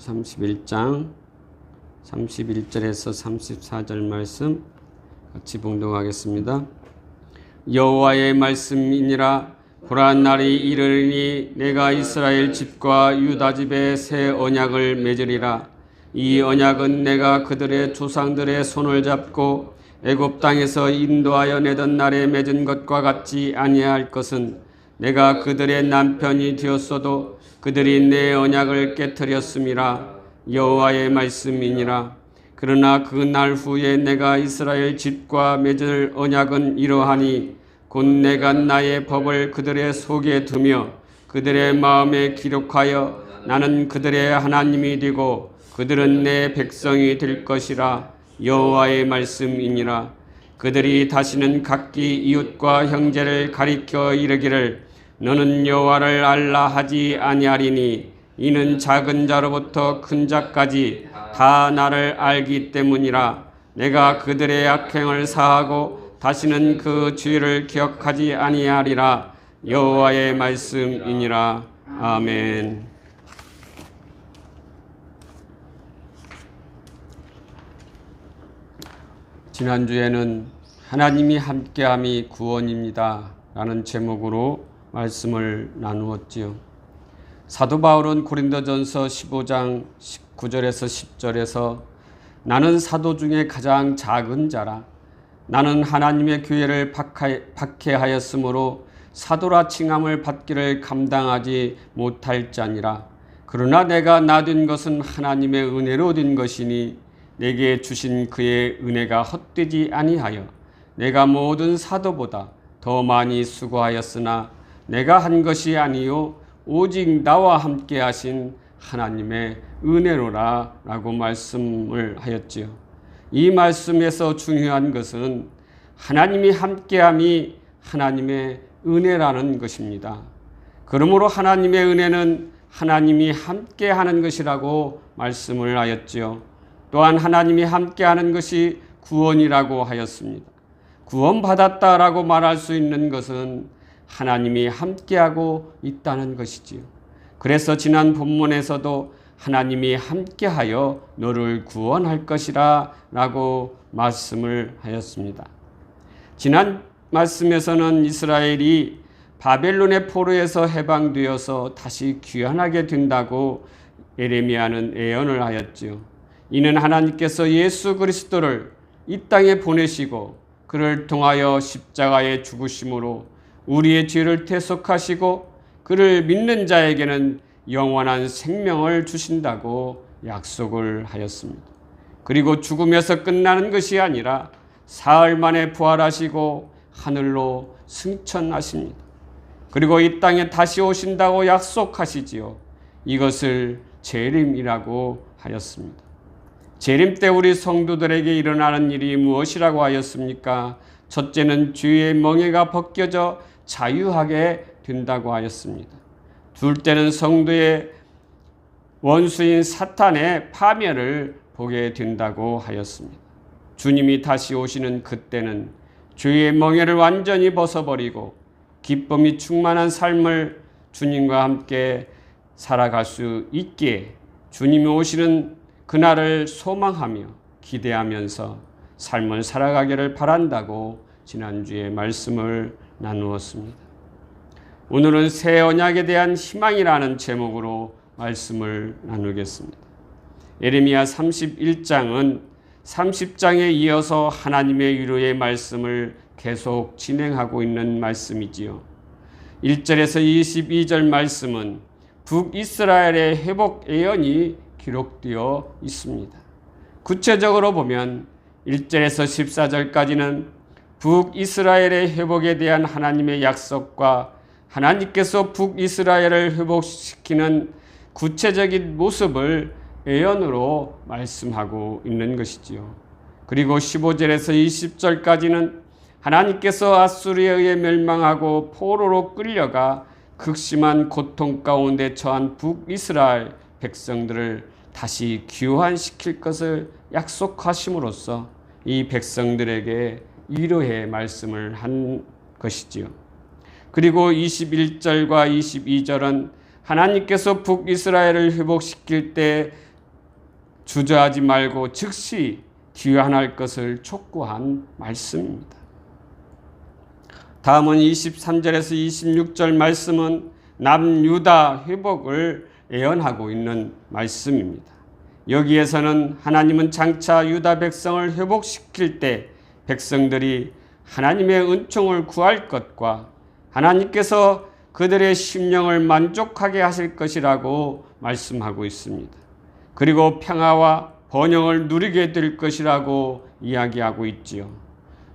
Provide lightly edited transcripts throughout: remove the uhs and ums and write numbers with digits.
31장 31절에서 34절 말씀 같이 봉독하겠습니다. 여호와의 말씀이니라. 보라, 날이 이르리니 내가 이스라엘 집과 유다 집에 새 언약을 맺으리라. 이 언약은 내가 그들의 조상들의 손을 잡고 애굽 땅에서 인도하여 내던 날에 맺은 것과 같지 아니할 것은 내가 그들의 남편이 되었어도 그들이 내 언약을 깨뜨렸음이라. 여호와의 말씀이니라. 그러나 그 날 후에 내가 이스라엘 집과 맺을 언약은 이러하니 곧 내가 나의 법을 그들의 속에 두며 그들의 마음에 기록하여 나는 그들의 하나님이 되고 그들은 내 백성이 될 것이라. 여호와의 말씀이니라. 그들이 다시는 각기 이웃과 형제를 가리켜 이르기를 너는 여호와를 알라 하지 아니하리니 이는 작은 자로부터 큰 자까지 다 나를 알기 때문이라. 내가 그들의 악행을 사하고 다시는 그 죄를 기억하지 아니하리라. 여호와의 말씀이니라. 아멘. 지난주에는 하나님이 함께함이 구원입니다 라는 제목으로 말씀을 나누었지요. 사도 바울은 고린도전서 15장 19절에서 10절에서 나는 사도 중에 가장 작은 자라. 나는 하나님의 교회를 박해하였으므로 사도라 칭함을 받기를 감당하지 못할 자니라. 그러나 내가 나된 것은 하나님의 은혜로 된 것이니 내게 주신 그의 은혜가 헛되지 아니하여 내가 모든 사도보다 더 많이 수고하였으나 내가 한 것이 아니요 오직 나와 함께 하신 하나님의 은혜로라 라고 말씀을 하였지요. 이 말씀에서 중요한 것은 하나님이 함께함이 하나님의 은혜라는 것입니다. 그러므로 하나님의 은혜는 하나님이 함께하는 것이라고 말씀을 하였지요. 또한 하나님이 함께하는 것이 구원이라고 하였습니다. 구원받았다라고 말할 수 있는 것은 하나님이 함께하고 있다는 것이지요. 그래서 지난 본문에서도 하나님이 함께하여 너를 구원할 것이라 라고 말씀을 하였습니다. 지난 말씀에서는 이스라엘이 바벨론의 포로에서 해방되어서 다시 귀환하게 된다고 예레미야는 예언을 하였지요. 이는 하나님께서 예수 그리스도를 이 땅에 보내시고 그를 통하여 십자가에 죽으심으로 우리의 죄를 대속하시고 그를 믿는 자에게는 영원한 생명을 주신다고 약속을 하였습니다. 그리고 죽음에서 끝나는 것이 아니라 사흘 만에 부활하시고 하늘로 승천하십니다. 그리고 이 땅에 다시 오신다고 약속하시지요. 이것을 재림이라고 하였습니다. 재림 때 우리 성도들에게 일어나는 일이 무엇이라고 하였습니까? 첫째는 죄의 멍에가 벗겨져 자유하게 된다고 하였습니다. 둘째는 성도의 원수인 사탄의 파멸을 보게 된다고 하였습니다. 주님이 다시 오시는 그때는 죄의 멍에를 완전히 벗어버리고 기쁨이 충만한 삶을 주님과 함께 살아갈 수 있기에 주님이 오시는 그날을 소망하며 기대하면서 삶을 살아가기를 바란다고 지난주에 말씀을 나누었습니다. 오늘은 새 언약에 대한 희망이라는 제목으로 말씀을 나누겠습니다. 예레미야 31장은 30장에 이어서 하나님의 위로의 말씀을 계속 진행하고 있는 말씀이지요. 1절에서 22절 말씀은 북이스라엘의 회복 예언이 기록되어 있습니다. 구체적으로 보면 1절에서 14절까지는 북이스라엘의 회복에 대한 하나님의 약속과 하나님께서 북이스라엘을 회복시키는 구체적인 모습을 예언으로 말씀하고 있는 것이지요. 그리고 15절에서 20절까지는 하나님께서 아수르에 의해 멸망하고 포로로 끌려가 극심한 고통 가운데 처한 북이스라엘 백성들을 다시 귀환시킬 것을 약속하심으로써 이 백성들에게 위로의 말씀을 한 것이지요. 그리고 21절과 22절은 하나님께서 북이스라엘을 회복시킬 때 주저하지 말고 즉시 귀환할 것을 촉구한 말씀입니다. 다음은 23절에서 26절 말씀은 남유다 회복을 예언하고 있는 말씀입니다. 여기에서는 하나님은 장차 유다 백성을 회복시킬 때 백성들이 하나님의 은총을 구할 것과 하나님께서 그들의 심령을 만족하게 하실 것이라고 말씀하고 있습니다. 그리고 평화와 번영을 누리게 될 것이라고 이야기하고 있지요.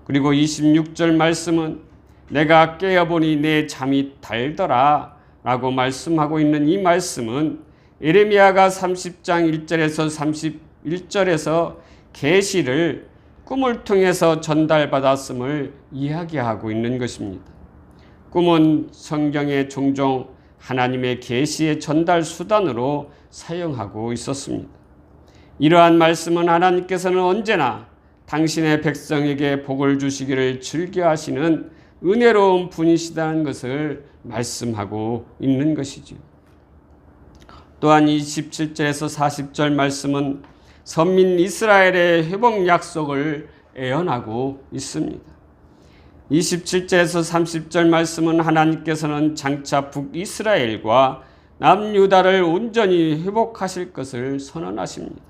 그리고 26절 말씀은 내가 깨어보니 내 잠이 달더라 라고 말씀하고 있는 이 말씀은 예레미야가 30장 1절에서 31절에서 계시를 꿈을 통해서 전달받았음을 이야기하고 있는 것입니다. 꿈은 성경에 종종 하나님의 계시의 전달 수단으로 사용하고 있었습니다. 이러한 말씀은 하나님께서는 언제나 당신의 백성에게 복을 주시기를 즐겨하시는 은혜로운 분이시다는 것을 말씀하고 있는 것이죠. 또한 27절에서 40절 말씀은 선민 이스라엘의 회복 약속을 예언하고 있습니다. 27절에서 30절 말씀은 하나님께서는 장차 북이스라엘과 남유다를 온전히 회복하실 것을 선언하십니다.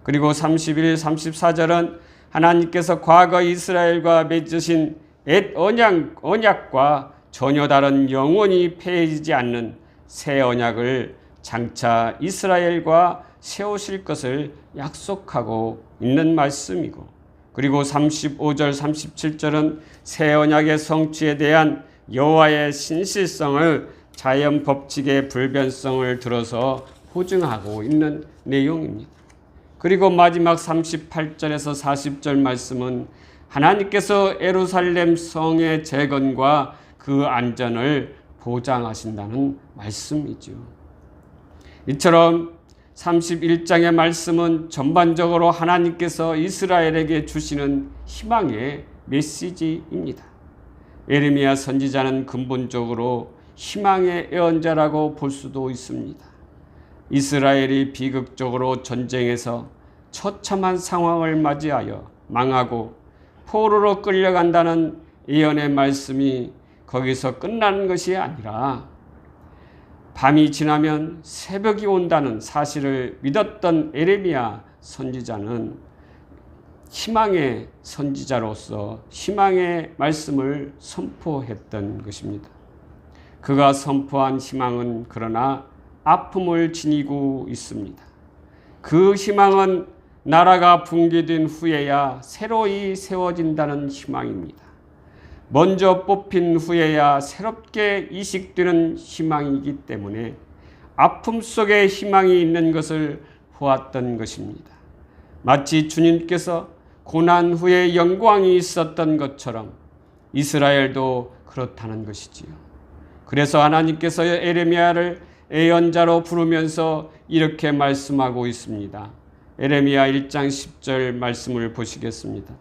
그리고 31, 34절은 하나님께서 과거 이스라엘과 맺으신 옛 언약과 전혀 다른 영원히 폐해지지 않는 새 언약을 장차 이스라엘과 세우실 것을 약속하고 있는 말씀이고, 그리고 35절 37절은 새 언약의 성취에 대한 여호와의 신실성을 자연 법칙의 불변성을 들어서 보증하고 있는 내용입니다. 그리고 마지막 38절에서 40절 말씀은 하나님께서 예루살렘 성의 재건과 그 안전을 보장하신다는 말씀이죠. 이처럼 31장의 말씀은 전반적으로 하나님께서 이스라엘에게 주시는 희망의 메시지입니다. 예레미야 선지자는 근본적으로 희망의 예언자라고 볼 수도 있습니다. 이스라엘이 비극적으로 전쟁에서 처참한 상황을 맞이하여 망하고 포로로 끌려간다는 예언의 말씀이 거기서 끝나는 것이 아니라 밤이 지나면 새벽이 온다는 사실을 믿었던 예레미야 선지자는 희망의 선지자로서 희망의 말씀을 선포했던 것입니다. 그가 선포한 희망은 그러나 아픔을 지니고 있습니다. 그 희망은 나라가 붕괴된 후에야 새로이 세워진다는 희망입니다. 먼저 뽑힌 후에야 새롭게 이식되는 희망이기 때문에 아픔 속에 희망이 있는 것을 보았던 것입니다. 마치 주님께서 고난 후에 영광이 있었던 것처럼 이스라엘도 그렇다는 것이지요. 그래서 하나님께서 예레미야를 예언자로 부르면서 이렇게 말씀하고 있습니다. 예레미야 1장 10절 말씀을 보시겠습니다.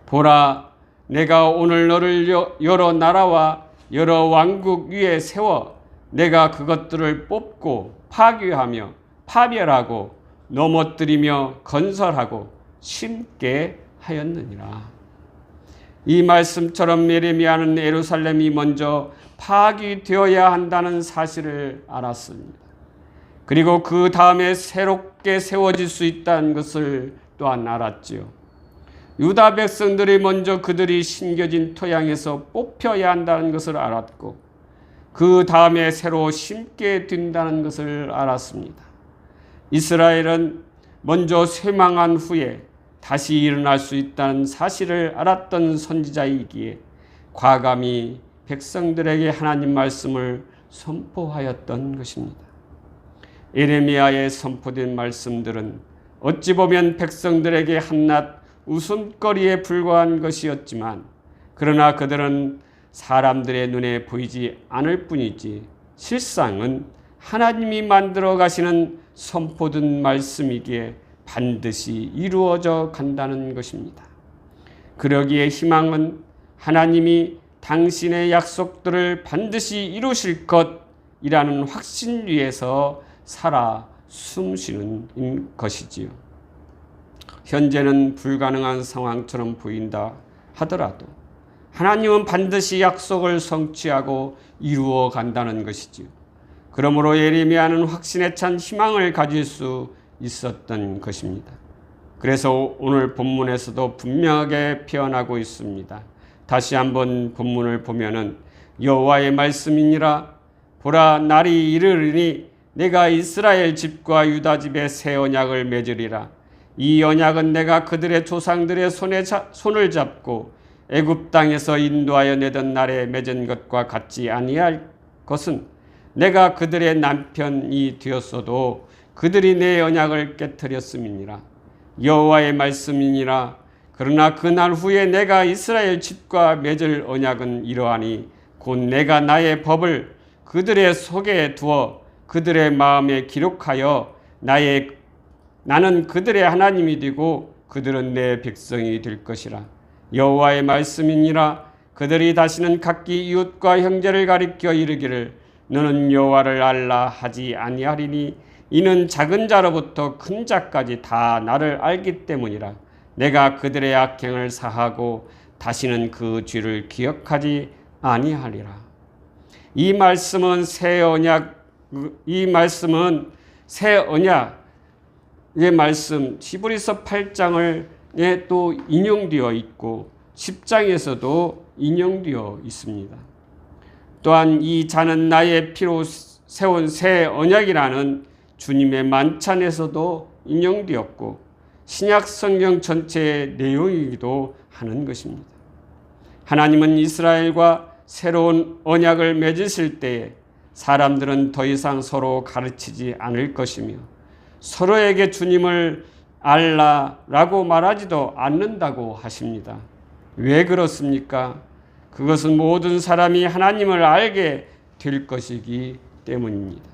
보라, 내가 오늘 너를 여러 나라와 여러 왕국 위에 세워 내가 그것들을 뽑고 파괴하며 파멸하고 넘어뜨리며 건설하고 심게 하였느니라. 이 말씀처럼 예레미야는 예루살렘이 먼저 파괴되어야 한다는 사실을 알았습니다. 그리고 그 다음에 새롭게 세워질 수 있다는 것을 또한 알았지요. 유다 백성들이 먼저 그들이 심겨진 토양에서 뽑혀야 한다는 것을 알았고 그 다음에 새로 심게 된다는 것을 알았습니다. 이스라엘은 먼저 쇠망한 후에 다시 일어날 수 있다는 사실을 알았던 선지자이기에 과감히 백성들에게 하나님 말씀을 선포하였던 것입니다. 예레미야에 선포된 말씀들은 어찌 보면 백성들에게 한낱 웃음거리에 불과한 것이었지만 그러나 그들은 사람들의 눈에 보이지 않을 뿐이지 실상은 하나님이 만들어 가시는 선포된 말씀이기에 반드시 이루어져 간다는 것입니다. 그러기에 희망은 하나님이 당신의 약속들을 반드시 이루실 것이라는 확신 위에서 살아 숨쉬는 것이지요. 현재는 불가능한 상황처럼 보인다 하더라도 하나님은 반드시 약속을 성취하고 이루어 간다는 것이지요. 그러므로 예레미야는 확신에 찬 희망을 가질 수 있었던 것입니다. 그래서 오늘 본문에서도 분명하게 표현하고 있습니다. 다시 한번 본문을 보면은 여호와의 말씀이니라. 보라, 날이 이르리니 내가 이스라엘 집과 유다 집에 새 언약을 맺으리라. 이 언약은 내가 그들의 조상들의 손을 잡고 애굽 땅에서 인도하여 내던 날에 맺은 것과 같지 아니할 것은 내가 그들의 남편이 되었어도 그들이 내 언약을 깨뜨렸음이니라. 여호와의 말씀이니라. 그러나 그날 후에 내가 이스라엘 집과 맺을 언약은 이러하니 곧 내가 나의 법을 그들의 속에 두어 그들의 마음에 기록하여 나는 그들의 하나님이 되고 그들은 내 백성이 될 것이라. 여호와의 말씀이니라. 그들이 다시는 각기 이웃과 형제를 가리켜 이르기를 너는 여호와를 알라 하지 아니하리니 이는 작은 자로부터 큰 자까지 다 나를 알기 때문이라. 내가 그들의 악행을 사하고 다시는 그 죄를 기억하지 아니하리라. 이 말씀은 새 언약의 말씀 히브리서 8장에 또 인용되어 있고 10장에서도 인용되어 있습니다. 또한 이 자는 나의 피로 세운 새 언약이라는 주님의 만찬에서도 인용되었고 신약 성경 전체의 내용이기도 하는 것입니다. 하나님은 이스라엘과 새로운 언약을 맺으실 때에 사람들은 더 이상 서로 가르치지 않을 것이며 서로에게 주님을 알라라고 말하지도 않는다고 하십니다. 왜 그렇습니까? 그것은 모든 사람이 하나님을 알게 될 것이기 때문입니다.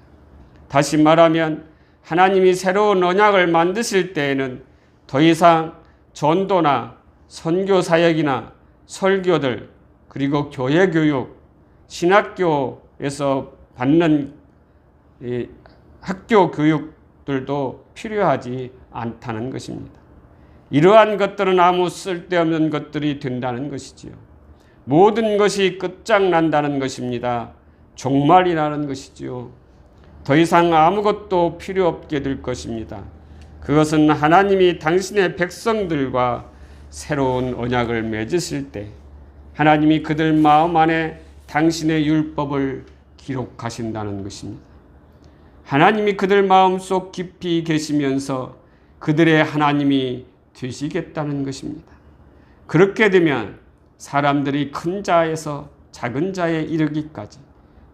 다시 말하면 하나님이 새로운 언약을 만드실 때에는 더 이상 전도나 선교 사역이나 설교들 그리고 교회 교육, 신학교에서 받는 학교 교육들도 필요하지 않다는 것입니다. 이러한 것들은 아무 쓸데없는 것들이 된다는 것이지요. 모든 것이 끝장난다는 것입니다. 종말이라는 것이지요. 더 이상 아무것도 필요 없게 될 것입니다. 그것은 하나님이 당신의 백성들과 새로운 언약을 맺으실 때 하나님이 그들 마음 안에 당신의 율법을 기록하신다는 것입니다. 하나님이 그들 마음속 깊이 계시면서 그들의 하나님이 되시겠다는 것입니다. 그렇게 되면 사람들이 큰 자에서 작은 자에 이르기까지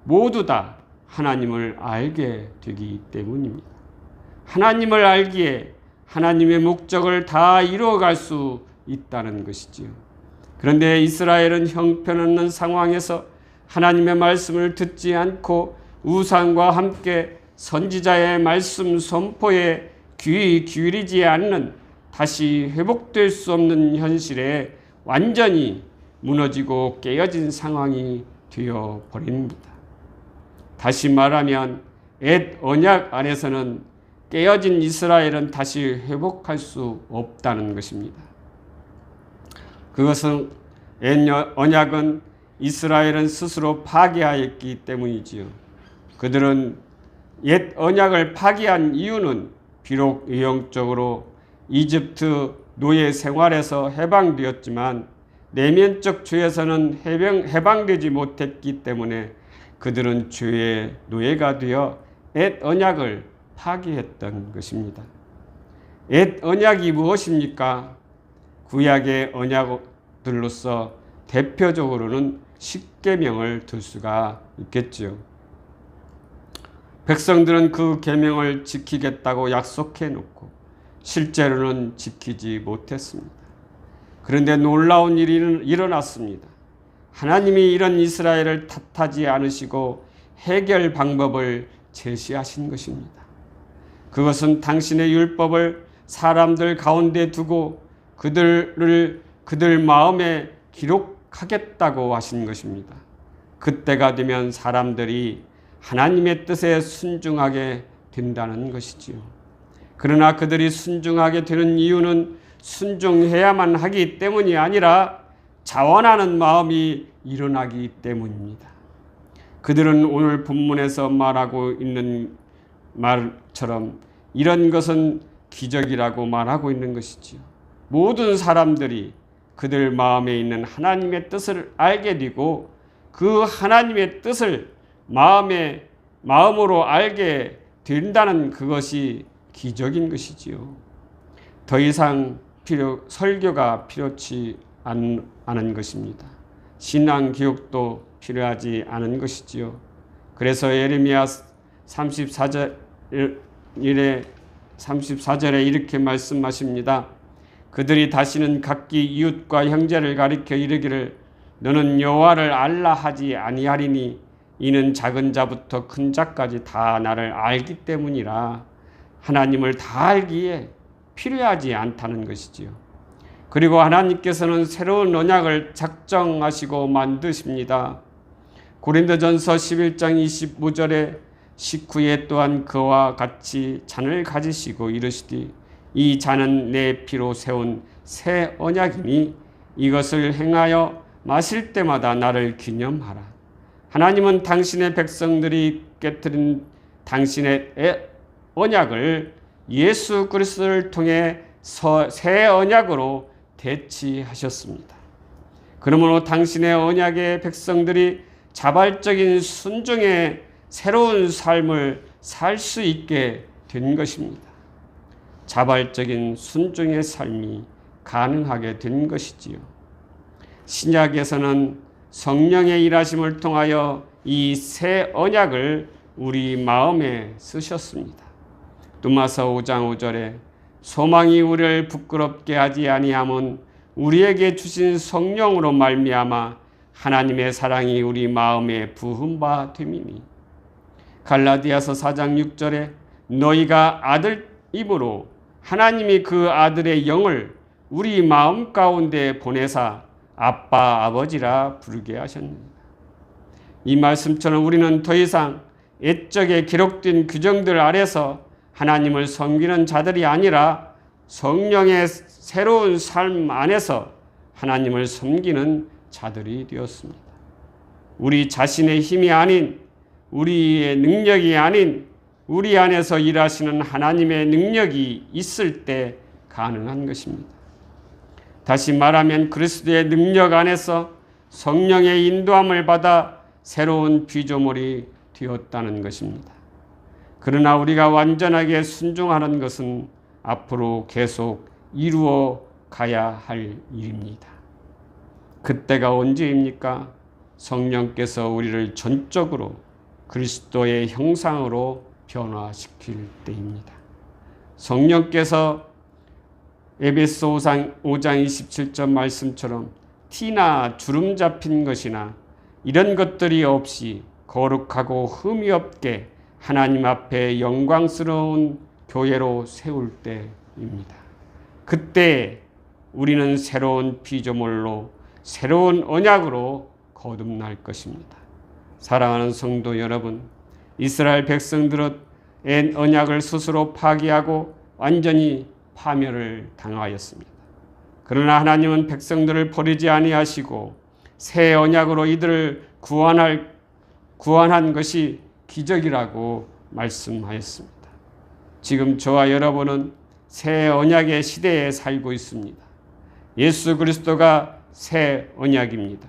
모두 다 하나님을 알게 되기 때문입니다. 하나님을 알기에 하나님의 목적을 다 이루어갈 수 있다는 것이지요. 그런데 이스라엘은 형편없는 상황에서 하나님의 말씀을 듣지 않고 우상과 함께 선지자의 말씀 선포에 귀 기울이지 않는 다시 회복될 수 없는 현실에 완전히 무너지고 깨어진 상황이 되어버립니다. 다시 말하면 옛 언약 안에서는 깨어진 이스라엘은 다시 회복할 수 없다는 것입니다. 그것은 옛 언약은 이스라엘은 스스로 파괴하였기 때문이지요. 그들은 옛 언약을 파괴한 이유는 비록 의형적으로 이집트 노예 생활에서 해방되었지만 내면적 죄에서는 해방되지 못했기 때문에 그들은 죄의 노예가 되어 옛 언약을 파괴했던 것입니다. 옛 언약이 무엇입니까? 구약의 언약들로서 대표적으로는 십계명을 들 수가 있겠지요. 백성들은 그 계명을 지키겠다고 약속해 놓고 실제로는 지키지 못했습니다. 그런데 놀라운 일이 일어났습니다. 하나님이 이런 이스라엘을 탓하지 않으시고 해결 방법을 제시하신 것입니다. 그것은 당신의 율법을 사람들 가운데 두고 그들 마음에 기록하겠다고 하신 것입니다. 그때가 되면 사람들이 하나님의 뜻에 순종하게 된다는 것이지요. 그러나 그들이 순종하게 되는 이유는 순종해야만 하기 때문이 아니라 자원하는 마음이 일어나기 때문입니다. 그들은 오늘 본문에서 말하고 있는 말처럼 이런 것은 기적이라고 말하고 있는 것이지요. 모든 사람들이 그들 마음에 있는 하나님의 뜻을 알게 되고 그 하나님의 뜻을 마음으로 알게 된다는 그것이 기적인 것이지요. 더 이상 설교가 필요치 않은 것입니다. 신앙 교육도 필요하지 않은 것이지요. 그래서 예레미야 34절에 이렇게 말씀하십니다. 그들이 다시는 각기 이웃과 형제를 가리켜 이르기를 너는 여호와를 알라 하지 아니하리니 이는 작은 자부터 큰 자까지 다 나를 알기 때문이라. 하나님을 다 알기에 필요하지 않다는 것이지요. 그리고 하나님께서는 새로운 언약을 작정하시고 만드십니다. 고린도전서 11장 25절에 식후에 또한 그와 같이 잔을 가지시고 이르시되 이 잔은 내 피로 세운 새 언약이니 이것을 행하여 마실 때마다 나를 기념하라. 하나님은 당신의 백성들이 깨뜨린 당신의 언약을 예수 그리스도를 통해 새 언약으로 대치하셨습니다. 그러므로 당신의 언약의 백성들이 자발적인 순종의 새로운 삶을 살 수 있게 된 것입니다. 자발적인 순종의 삶이 가능하게 된 것이지요. 신약에서는 성령의 일하심을 통하여 이 새 언약을 우리 마음에 쓰셨습니다. 두마서 5장 5절에 소망이 우리를 부끄럽게 하지 아니함은 우리에게 주신 성령으로 말미암아 하나님의 사랑이 우리 마음에 부은 바 됨이니. 갈라디아서 4장 6절에 너희가 아들임으로 하나님이 그 아들의 영을 우리 마음 가운데 보내사 아빠 아버지라 부르게 하셨느니라. 이 말씀처럼 우리는 더 이상 옛적에 기록된 규정들 아래서 하나님을 섬기는 자들이 아니라 성령의 새로운 삶 안에서 하나님을 섬기는 자들이 되었습니다. 우리 자신의 힘이 아닌, 우리의 능력이 아닌 우리 안에서 일하시는 하나님의 능력이 있을 때 가능한 것입니다. 다시 말하면 그리스도의 능력 안에서 성령의 인도함을 받아 새로운 피조물이 되었다는 것입니다. 그러나 우리가 완전하게 순종하는 것은 앞으로 계속 이루어 가야 할 일입니다. 그때가 언제입니까? 성령께서 우리를 전적으로 그리스도의 형상으로 변화시킬 때입니다. 성령께서 에베소 5장 27절 말씀처럼 티나 주름 잡힌 것이나 이런 것들이 없이 거룩하고 흠이 없게 하나님 앞에 영광스러운 교회로 세울 때입니다. 그때 우리는 새로운 피조물로 새로운 언약으로 거듭날 것입니다. 사랑하는 성도 여러분, 이스라엘 백성들은 언약을 스스로 파기하고 완전히 파멸을 당하였습니다. 그러나 하나님은 백성들을 버리지 아니하시고 새 언약으로 이들을 구원한 것이 기적이라고 말씀하였습니다. 지금 저와 여러분은 새 언약의 시대에 살고 있습니다. 예수 그리스도가 새 언약입니다.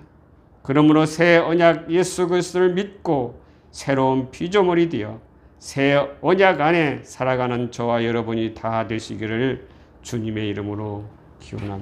그러므로 새 언약 예수 그리스도를 믿고 새로운 피조물이 되어 새 언약 안에 살아가는 저와 여러분이 다 되시기를 주님의 이름으로 기원합니다.